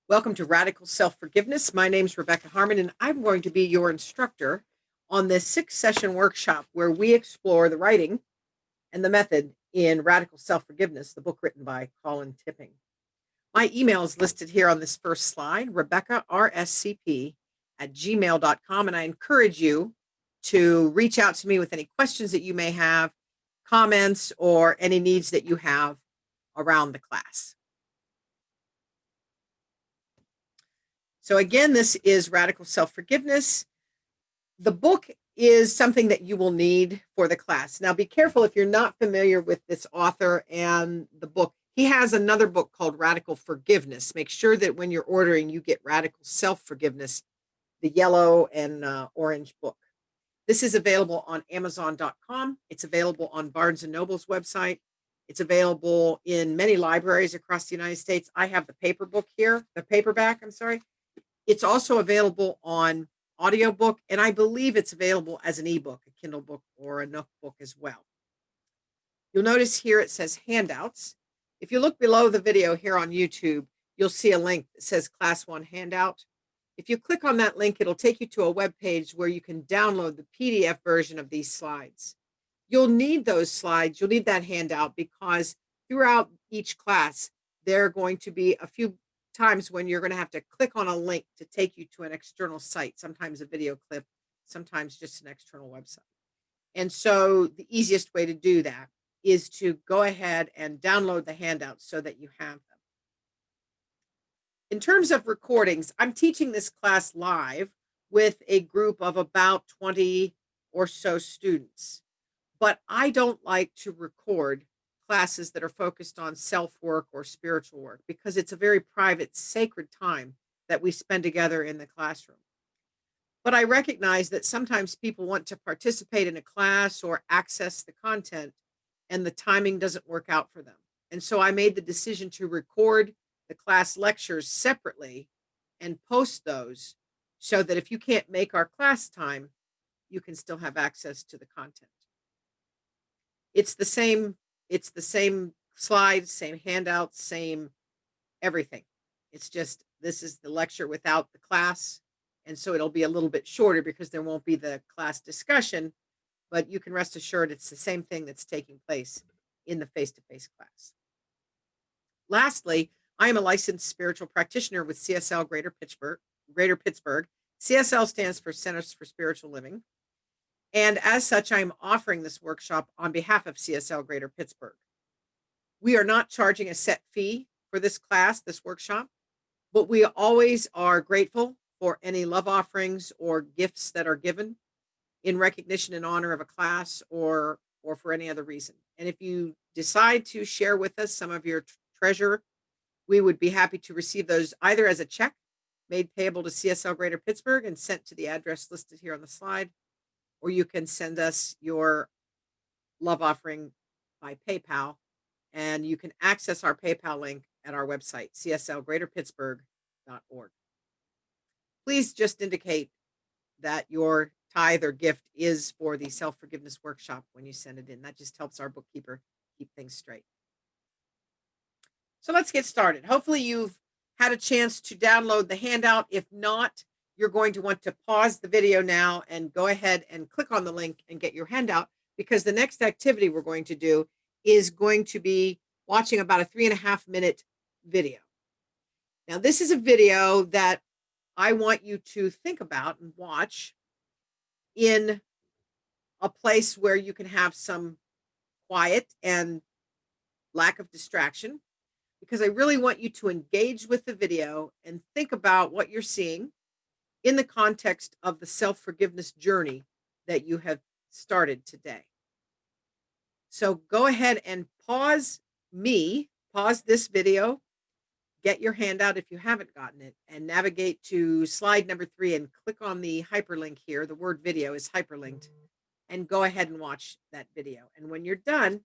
Welcome to Radical Self-Forgiveness. My name is Rebecca Harmon, and I'm going to be your instructor on this 6-session workshop where we explore the writing and the method in Radical Self-Forgiveness, the book written by Colin Tipping. My email is listed here on this first slide, rebeccarscp@gmail.com, and I encourage you to reach out to me with any questions that you may have, comments, or any needs that you have around the class. So again, this is Radical Self-Forgiveness. The book is something that you will need for the class. Now, be careful if you're not familiar with this author and the book. He has another book called Radical Forgiveness. Make sure that when you're ordering, you get Radical Self-Forgiveness, the yellow and orange book. This is available on Amazon.com. It's available on Barnes & Noble's website. It's available in many libraries across the United States. I have the paperback, I'm sorry. It's also available on audiobook, and I believe it's available as an ebook, a Kindle book, or a Nook book as well. You'll notice here it says handouts. If you look below the video here on YouTube, you'll see a link that says Class 1 handout. If you click on that link, it'll take you to a web page where you can download the PDF version of these slides. You'll need those slides, you'll need that handout because throughout each class, there are going to be a few times when you're going to have to click on a link to take you to an external site, sometimes a video clip, sometimes just an external website. And so the easiest way to do that is to go ahead and download the handouts so that you have them. In terms of recordings, I'm teaching this class live with a group of about 20 or so students, but I don't like to record classes that are focused on self-work or spiritual work because it's a very private, sacred time that we spend together in the classroom. But I recognize that sometimes people want to participate in a class or access the content, and the timing doesn't work out for them. And so I made the decision to record the class lectures separately and post those so that if you can't make our class time, you can still have access to the content. It's the same slides, same handouts, same everything. It's just this is the lecture without the class, and so it'll be a little bit shorter because there won't be the class discussion, but you can rest assured it's the same thing that's taking place in the face-to-face class. Lastly, I am a licensed spiritual practitioner with CSL Greater Pittsburgh. CSL stands for Centers for Spiritual Living. And as such, I'm offering this workshop on behalf of CSL Greater Pittsburgh. We are not charging a set fee for this class, this workshop, but we always are grateful for any love offerings or gifts that are given in recognition and honor of a class or for any other reason. And if you decide to share with us some of your treasure, we would be happy to receive those either as a check made payable to CSL Greater Pittsburgh and sent to the address listed here on the slide, or you can send us your love offering by PayPal, and you can access our PayPal link at our website, cslgreaterpittsburgh.org. Please just indicate that your tithe or gift is for the self-forgiveness workshop when you send it in. That just helps our bookkeeper keep things straight. So let's get started. Hopefully you've had a chance to download the handout. If not, you're going to want to pause the video now and go ahead and click on the link and get your handout, because the next activity we're going to do is going to be watching about a 3.5-minute video. Now, this is a video that I want you to think about and watch in a place where you can have some quiet and lack of distraction, because I really want you to engage with the video and think about what you're seeing in the context of the self-forgiveness journey that you have started today. So go ahead and pause this video, get your handout if you haven't gotten it, and navigate to slide number 3 and click on the hyperlink here. The word video is hyperlinked, and go ahead and watch that video. And when you're done,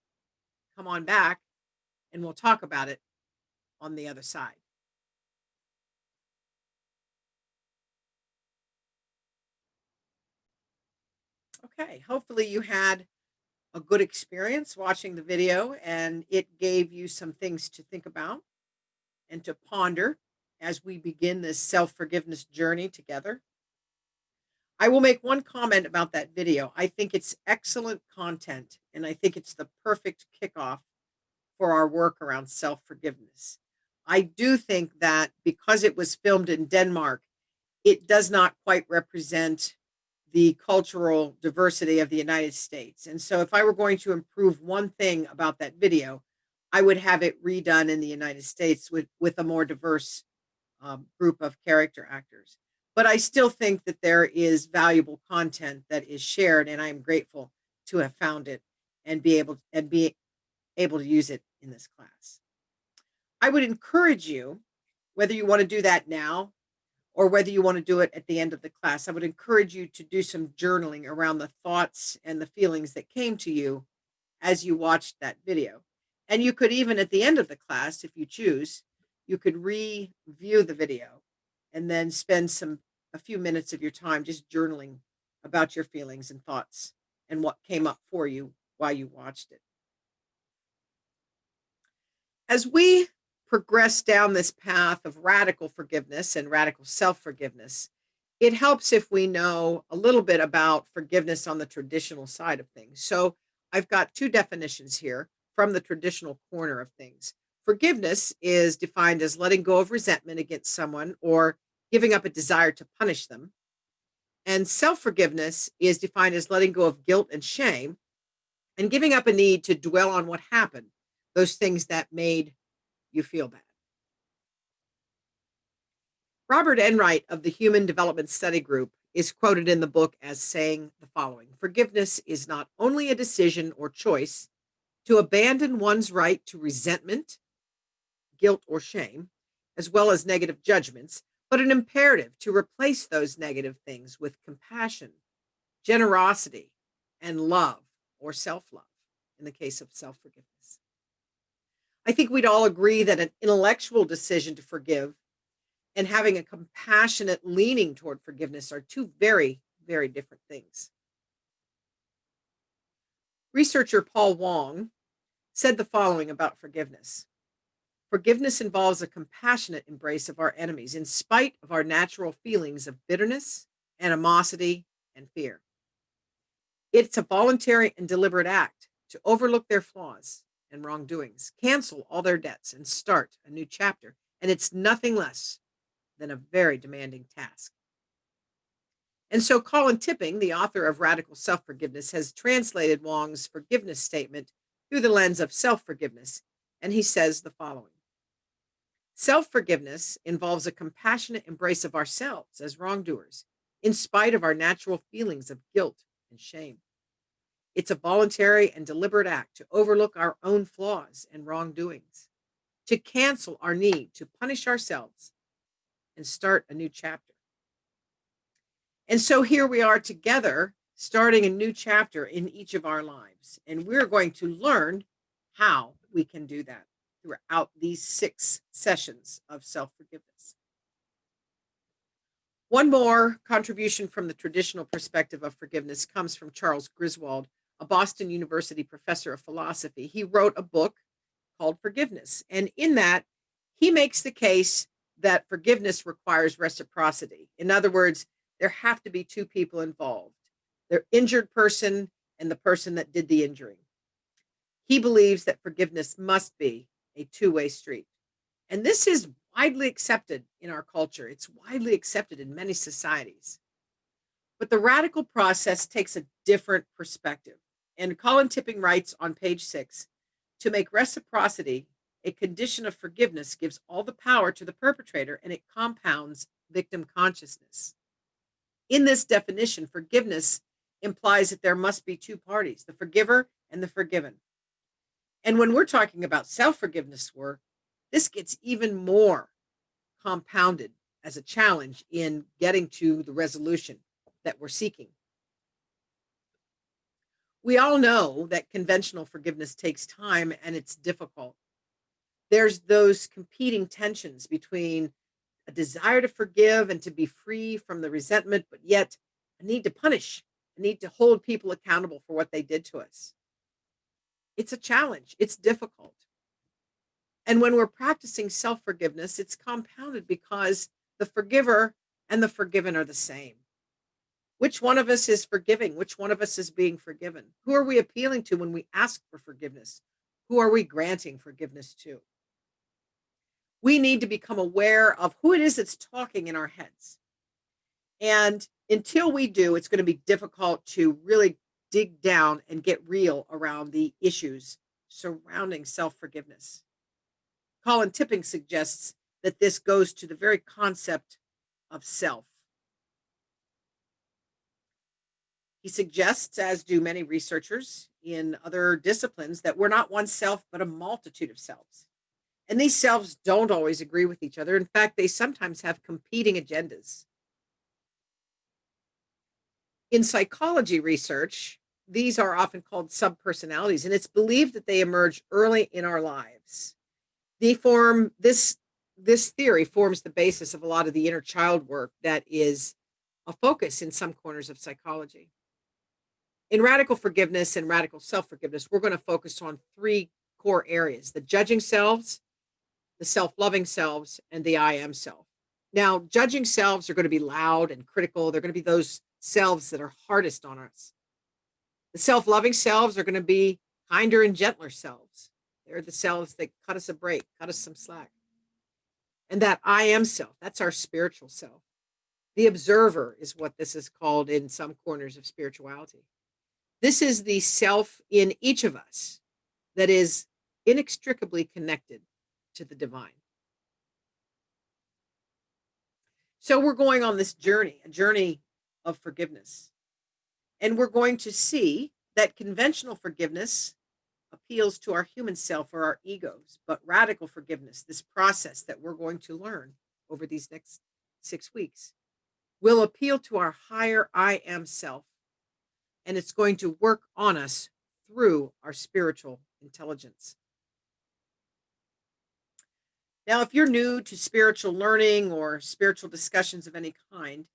come on back and we'll talk about it on the other side. Okay, hopefully you had a good experience watching the video and it gave you some things to think about and to ponder. as we begin this self forgiveness journey together. I will make one comment about that video. I think it's excellent content, and I think it's the perfect kickoff for our work around self forgiveness. I do think that because it was filmed in Denmark, it does not quite represent the cultural diversity of the United States. And so, if I were going to improve one thing about that video, I would have it redone in the United States with a more diverse group of character actors. But I still think that there is valuable content that is shared, and I'm grateful to have found it and be able to use it in this class. I would encourage you, whether you want to do that now or whether you want to do it at the end of the class, I would encourage you to do some journaling around the thoughts and the feelings that came to you as you watched that video. And you could even at the end of the class, if you choose, you could review the video and then spend a few minutes of your time just journaling about your feelings and thoughts and what came up for you while you watched it. As we progress down this path of radical forgiveness and radical self forgiveness, it helps if we know a little bit about forgiveness on the traditional side of things. So I've got two definitions here from the traditional corner of things. Forgiveness is defined as letting go of resentment against someone or giving up a desire to punish them. And self forgiveness is defined as letting go of guilt and shame and giving up a need to dwell on what happened, those things that made you feel bad. Robert Enright of the Human Development Study Group is quoted in the book as saying the following: forgiveness is not only a decision or choice to abandon one's right to resentment, guilt, or shame, as well as negative judgments, but an imperative to replace those negative things with compassion, generosity, and love or self love in the case of self forgiveness. I think we'd all agree that an intellectual decision to forgive and having a compassionate leaning toward forgiveness are two very, very different things. Researcher Paul Wong said the following about forgiveness: forgiveness involves a compassionate embrace of our enemies in spite of our natural feelings of bitterness, animosity, and fear. It's a voluntary and deliberate act to overlook their flaws and wrongdoings, cancel all their debts, and start a new chapter. And it's nothing less than a very demanding task. And so Colin Tipping, the author of Radical Self Forgiveness, has translated Wong's forgiveness statement through the lens of self forgiveness. And he says the following: self forgiveness involves a compassionate embrace of ourselves as wrongdoers, in spite of our natural feelings of guilt and shame. It's a voluntary and deliberate act to overlook our own flaws and wrongdoings, to cancel our need to punish ourselves and start a new chapter. And so here we are together, starting a new chapter in each of our lives. And we're going to learn how we can do that throughout these 6 sessions of self forgiveness. One more contribution from the traditional perspective of forgiveness comes from Charles Griswold, a Boston University professor of philosophy. He wrote a book called Forgiveness. And in that, he makes the case that forgiveness requires reciprocity. In other words, there have to be two people involved: the injured person and the person that did the injuring. He believes that forgiveness must be a two-way street. And this is widely accepted in our culture. It's widely accepted in many societies. But the radical process takes a different perspective. And Colin Tipping writes on page 6, to make reciprocity a condition of forgiveness gives all the power to the perpetrator, and it compounds victim consciousness. In this definition, forgiveness implies that there must be two parties, the forgiver and the forgiven. And when we're talking about self-forgiveness work, this gets even more compounded as a challenge in getting to the resolution that we're seeking. We all know that conventional forgiveness takes time and it's difficult. There's those competing tensions between a desire to forgive and to be free from the resentment, but yet a need to punish, a need to hold people accountable for what they did to us. It's a challenge, it's difficult. And when we're practicing self forgiveness, it's compounded because the forgiver and the forgiven are the same. Which one of us is forgiving? Which one of us is being forgiven? Who are we appealing to when we ask for forgiveness? Who are we granting forgiveness to? We need to become aware of who it is that's talking in our heads. And until we do, it's going to be difficult to really dig down and get real around the issues surrounding self forgiveness. Colin Tipping suggests that this goes to the very concept of self. He suggests, as do many researchers in other disciplines, that we're not one self, but a multitude of selves. And these selves don't always agree with each other. In fact, they sometimes have competing agendas. In psychology research, these are often called subpersonalities, and it's believed that they emerge early in our lives. They form this theory forms the basis of a lot of the inner child work that is a focus in some corners of psychology. In radical forgiveness and radical self-forgiveness, we're going to focus on three core areas: the judging selves, the self-loving selves, and the I am self. Now, judging selves are going to be loud and critical. They're going to be those selves that are hardest on us. The self-loving selves are going to be kinder and gentler selves. They're the selves that cut us a break, cut us some slack. And that I am self, that's our spiritual self. The observer is what this is called in some corners of spirituality. This is the self in each of us that is inextricably connected to the divine. So we're going on this journey, a journey of forgiveness. And we're going to see that conventional forgiveness appeals to our human self or our egos, but radical forgiveness, this process that we're going to learn over these next 6 weeks, will appeal to our higher I am self. And it's going to work on us through our spiritual intelligence. Now, if you're new to spiritual learning or spiritual discussions of any kind,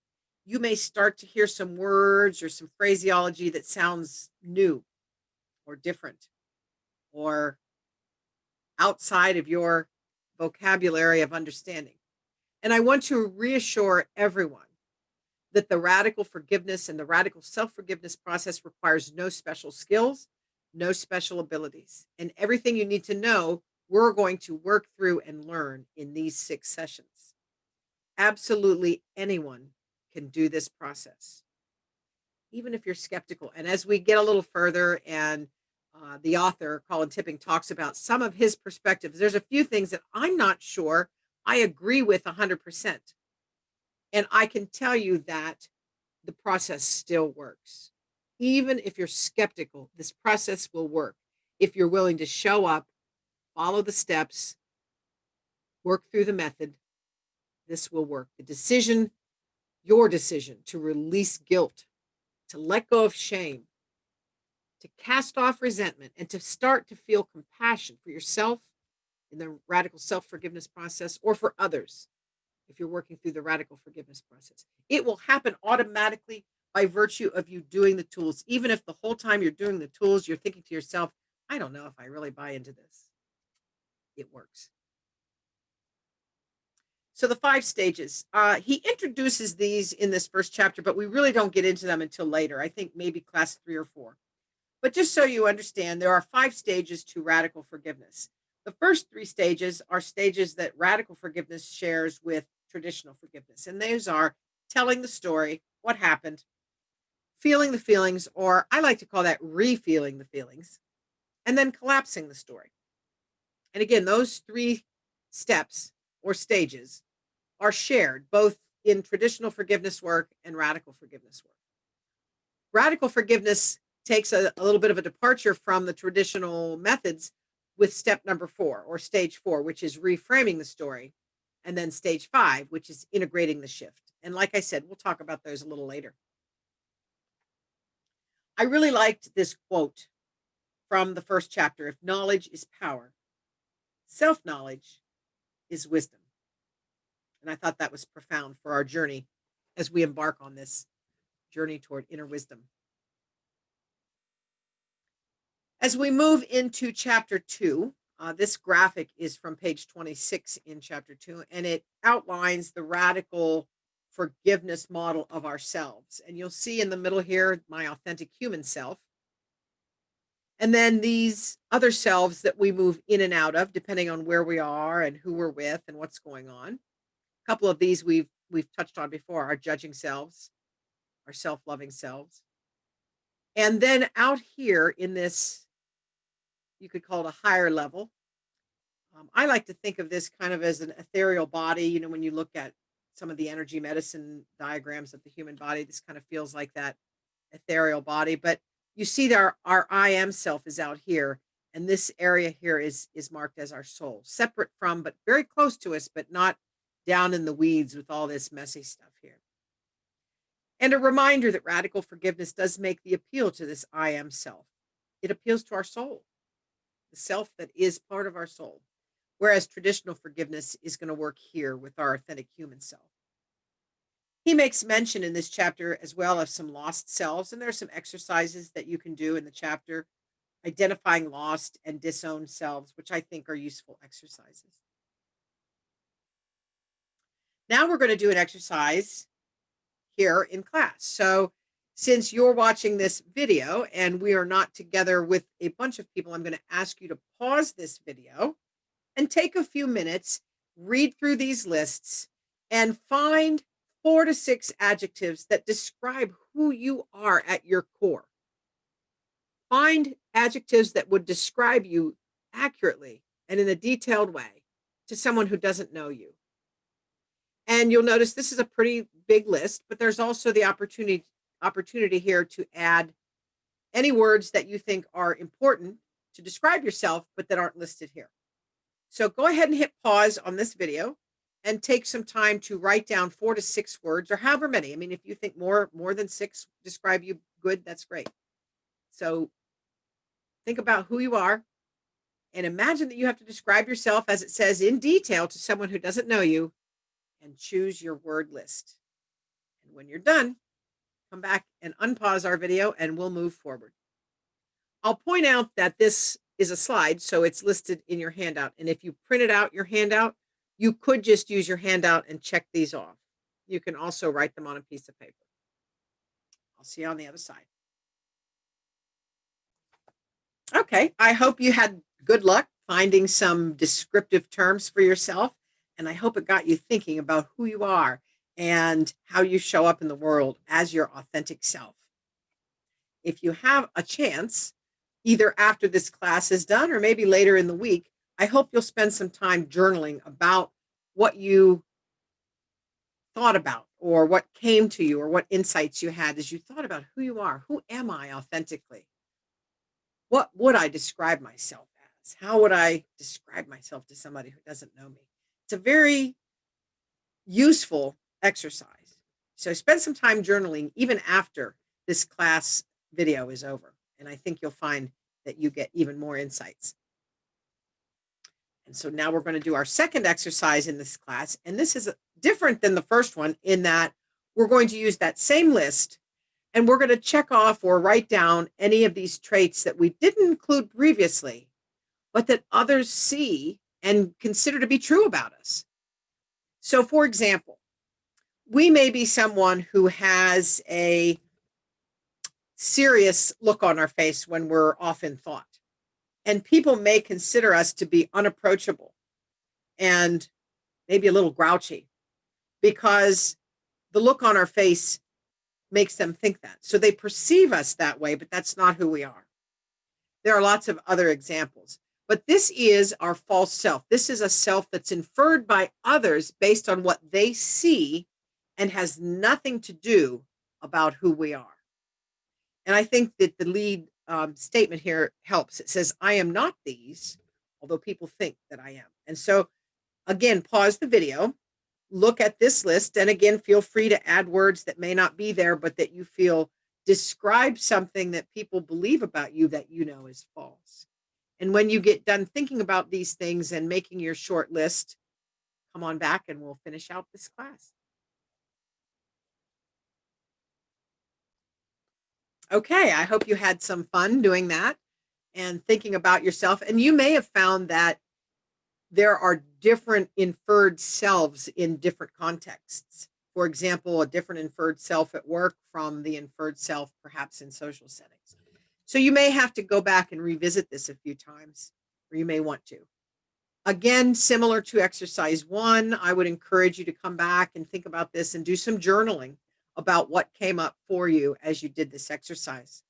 you may start to hear some words or some phraseology that sounds new or different or outside of your vocabulary of understanding. And I want to reassure everyone that the radical forgiveness and the radical self forgiveness process requires no special skills, no special abilities. And everything you need to know, we're going to work through and learn in these 6 sessions. Absolutely anyone can do this process, even if you're skeptical. And as we get a little further, and the author, Colin Tipping, talks about some of his perspectives, there's a few things that I'm not sure I agree with 100%. And I can tell you that the process still works. Even if you're skeptical, this process will work. If you're willing to show up, follow the steps, work through the method, this will work. The decision, your decision to release guilt, to let go of shame, to cast off resentment, and to start to feel compassion for yourself in the radical self forgiveness process, or for others if you're working through the radical forgiveness process. It will happen automatically by virtue of you doing the tools. Even if the whole time you're doing the tools, you're thinking to yourself, I don't know if I really buy into this. It works. So the 5 stages, he introduces these in this first chapter, but we really don't get into them until later. I think maybe class 3 or 4. But just so you understand, there are 5 stages to radical forgiveness. The first 3 stages are stages that radical forgiveness shares with traditional forgiveness. And those are telling the story, what happened, feeling the feelings, or I like to call that re-feeling the feelings, and then collapsing the story. And again, those 3 steps or stages are shared both in traditional forgiveness work and radical forgiveness work. Radical forgiveness takes a little bit of a departure from the traditional methods with step number 4 or stage 4, which is reframing the story, and then stage 5, which is integrating the shift. And like I said, we'll talk about those a little later. I really liked this quote from the first chapter: if knowledge is power, self knowledge is wisdom. And I thought that was profound for our journey as we embark on this journey toward inner wisdom. As we move into chapter 2, This graphic is from page 26 in chapter 2, and it outlines the radical forgiveness model of ourselves. And you'll see in the middle here my authentic human self. And then these other selves that we move in and out of depending on where we are and who we're with and what's going on. A couple of these we've touched on before, our judging selves, our self-loving selves. And then out here in this, you could call it a higher level. I like to think of this kind of as an ethereal body. You know, when you look at some of the energy medicine diagrams of the human body, this kind of feels like that ethereal body. But you see that our I am self is out here, and this area here is marked as our soul, separate from, but very close to us, but not down in the weeds with all this messy stuff here. And a reminder that radical forgiveness does make the appeal to this I am self. It appeals to our soul, the self that is part of our soul. Whereas traditional forgiveness is going to work here with our authentic human self. He makes mention in this chapter as well of some lost selves, and there are some exercises that you can do in the chapter identifying lost and disowned selves, which I think are useful exercises. Now we're going to do an exercise here in class. So since you're watching this video and we are not together with a bunch of people, I'm going to ask you to pause this video and take a few minutes, read through these lists, and find 4 to 6 adjectives that describe who you are at your core. Find adjectives that would describe you accurately and in a detailed way to someone who doesn't know you. And you'll notice this is a pretty big list, but there's also the opportunity here to add any words that you think are important to describe yourself, but that aren't listed here. So go ahead and hit pause on this video and take some time to write down 4 to 6 words or however many. I mean, if you think more than 6 describe you good, that's great. So think about who you are and imagine that you have to describe yourself, as it says, in detail to someone who doesn't know you, and choose your word list. And when you're done, come back and unpause our video and we'll move forward. I'll point out that this is a slide, so it's listed in your handout. And if you printed out your handout, you could just use your handout and check these off. You can also write them on a piece of paper. I'll see you on the other side. Okay, I hope you had good luck finding some descriptive terms for yourself, and I hope it got you thinking about who you are and how you show up in the world as your authentic self. If you have a chance, either after this class is done or maybe later in the week, I hope you'll spend some time journaling about what you thought about or what came to you or what insights you had as you thought about who you are. Who am I authentically? What would I describe myself as? How would I describe myself to somebody who doesn't know me? It's a very useful exercise. So spend some time journaling even after this class video is over. And I think you'll find that you get even more insights. And so now we're going to do our second exercise in this class. And this is different than the first one in that we're going to use that same list and we're going to check off or write down any of these traits that we didn't include previously, but that others see and consider to be true about us. So for example, we may be someone who has a serious look on our face when we're off in thought. And people may consider us to be unapproachable and maybe a little grouchy because the look on our face makes them think that. So they perceive us that way, but that's not who we are. There are lots of other examples, but this is our false self. This is a self that's inferred by others based on what they see and has nothing to do about who we are. And I think that the lead statement here helps. It says, I am not these, although people think that I am. And so, again, pause the video, look at this list, and again, feel free to add words that may not be there, but that you feel describe something that people believe about you that you know is false. And when you get done thinking about these things and making your short list, come on back and we'll finish out this class. Okay, I hope you had some fun doing that. and thinking about yourself. And you may have found that there are different inferred selves in different contexts. For example, a different inferred self at work from the inferred self perhaps in social settings. So you may have to go back and revisit this a few times, or you may want to. Again, similar to exercise one, I would encourage you to come back and think about this and do some journaling about what came up for you as you did this exercise.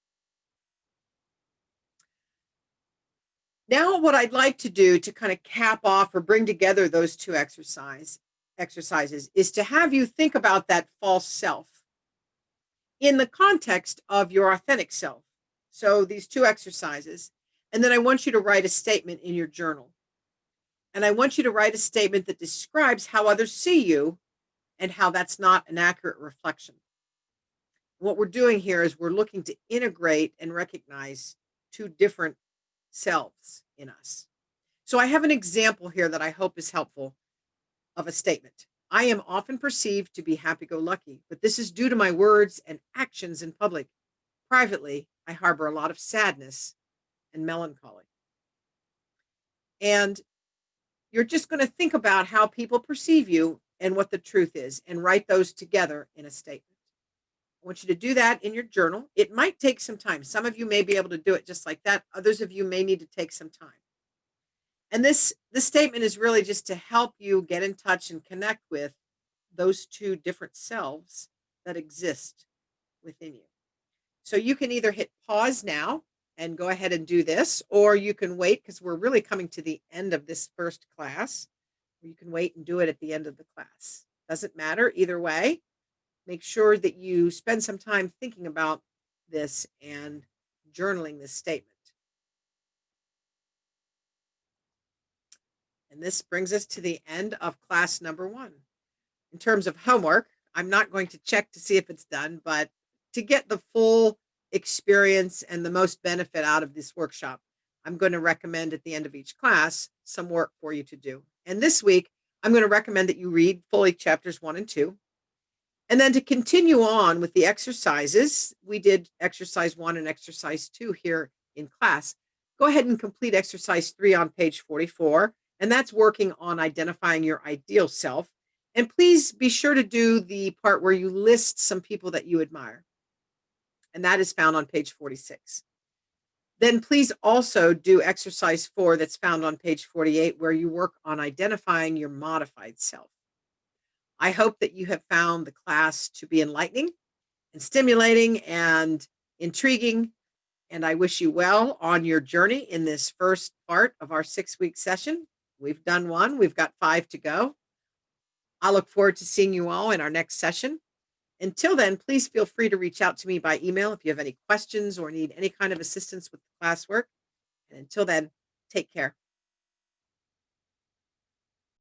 Now, what I'd like to do to kind of cap off or bring together those two exercises is to have you think about that false self in the context of your authentic self. So these two exercises, and then I want you to write a statement in your journal. And I want you to write a statement that describes how others see you and how that's not an accurate reflection. What we're doing here is we're looking to integrate and recognize two different selves in us. So I have an example here that I hope is helpful of a statement. I am often perceived to be happy go lucky, but this is due to my words and actions in public. Privately, I harbor a lot of sadness and melancholy. And you're just going to think about how people perceive you and what the truth is and write those together in a statement. I want you to do that in your journal. It might take some time. Some of you may be able to do it just like that. Others of you may need to take some time. And this statement is really just to help you get in touch and connect with those two different selves that exist within you. So you can either hit pause now and go ahead and do this, or you can wait because we're really coming to the end of this first class. Or you can wait and do it at the end of the class. Doesn't matter either way. Make sure that you spend some time thinking about this and journaling this statement. And this brings us to the end of class number 1. In terms of homework, I'm not going to check to see if it's done, but to get the full experience and the most benefit out of this workshop, I'm going to recommend at the end of each class some work for you to do. And this week, I'm going to recommend that you read fully chapters 1 and 2. And then to continue on with the exercises, we did exercise 1 and exercise 2 here in class. Go ahead and complete exercise 3 on page 44. And that's working on identifying your ideal self. And please be sure to do the part where you list some people that you admire. And that is found on page 46. Then please also do exercise 4 that's found on page 48, where you work on identifying your modified self. I hope that you have found the class to be enlightening and stimulating and intriguing. And I wish you well on your journey in this first part of our 6-week session. We've done 1, we've got 5 to go. I look forward to seeing you all in our next session. Until then, please feel free to reach out to me by email if you have any questions or need any kind of assistance with the classwork. And until then, take care.